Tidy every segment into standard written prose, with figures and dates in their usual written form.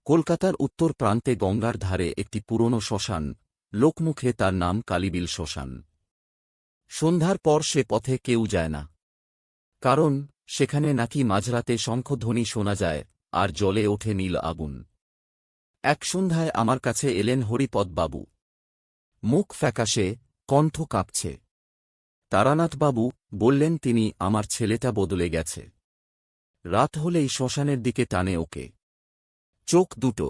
কলকাতার উত্তর প্রান্তে গঙ্গার ধারে একটি পুরনো শ্মশান, লোকমুখে তার নাম কালীবিল শ্মশান। সন্ধ্যার পর সে পথে কেউ যায় না, কারণ সেখানে নাকি মাঝরাতে শঙ্খধ্বনি শোনা যায় আর জ্বলে ওঠে নীল আগুন। এক সন্ধ্যায় আমার কাছে এলেন হরিপদবাবু। মুখ ফ্যাকাশে, কণ্ঠ কাঁপছে। তারানাথবাবু বললেন তিনি আমার ছেলেটা বদলে গেছে। রাত হলেই শ্মশানের দিকে টানে ওকে। চোখ দুটো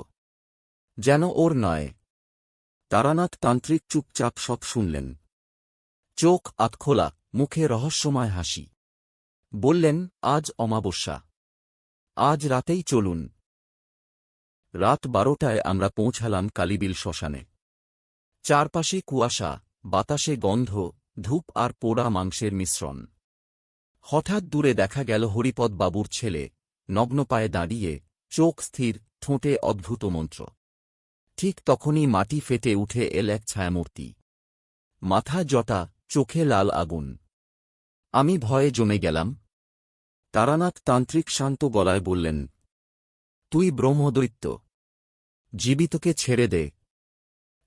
যেন ওর নয়। তারানাথ তান্ত্রিক চুপচাপ সব শুনলেন। চোখ আধখোলা, মুখে রহস্যময় হাসি। বললেন, আজ অমাবস্যা, আজ রাতেই চলুন। রাত 12টায় আমরা পৌঁছালাম কালীবিল শ্মশানে। চারপাশে কুয়াশা, বাতাসে গন্ধ, ধূপ আর পোড়া মাংসের মিশ্রণ। হঠাৎ দূরে দেখা গেল হরিপদবাবুর ছেলে, নগ্ন পায়ে দাঁড়িয়ে, চোখ স্থির, ঠোঁটে অদ্ভুত মন্ত্র। ঠিক তখনই মাটি ফেটে উঠে এল এক ছায়ামূর্তি। মাথা জটা, চোখে লাল আগুন। আমি ভয়ে জমে গেলাম। তারানাথ তান্ত্রিক শান্ত গলায় বললেন, তুই ব্রহ্মদৈত্য, জীবিতকে ছেড়ে দে।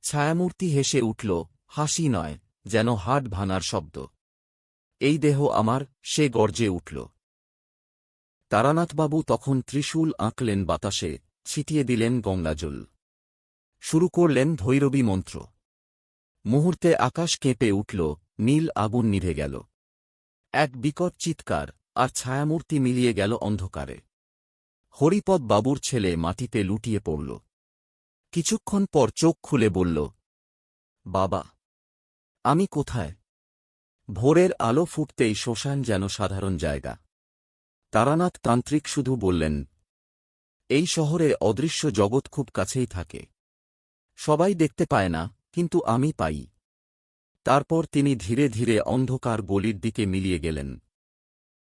ছায়ামূর্তি হেসে উঠল, হাসি নয়, যেন হাড় ভাঙার শব্দ। এই দেহ আমার, সে গর্জে উঠল। তারানাথবাবু তখন ত্রিশূল আঁকলেন বাতাসে, ছিটিয়ে দিলেন গঙ্গাজল। শুরু করলেন ভৈরবী মন্ত্র। মুহূর্তে আকাশ কেঁপে উঠল, নীল আগুন নিভে গেল। এক বিকট চিৎকার, আর ছায়ামূর্তি মিলিয়ে গেল অন্ধকারে। হরিপদ বাবুর ছেলে মাটিতে লুটিয়ে পড়ল। কিছুক্ষণ পর চোখ খুলে বলল, বাবা, আমি কোথায়? ভোরের আলো ফুটতেই শ্মশান যেন সাধারণ জায়গা। তারানাথ তান্ত্রিক শুধু বললেন, এই শহরে অদৃশ্য জগৎ খুব কাছেই থাকে। সবাই দেখতে পায় না, কিন্তু আমি পাই। তারপর তিনি ধীরে ধীরে অন্ধকার গলির দিকে মিলিয়ে গেলেন।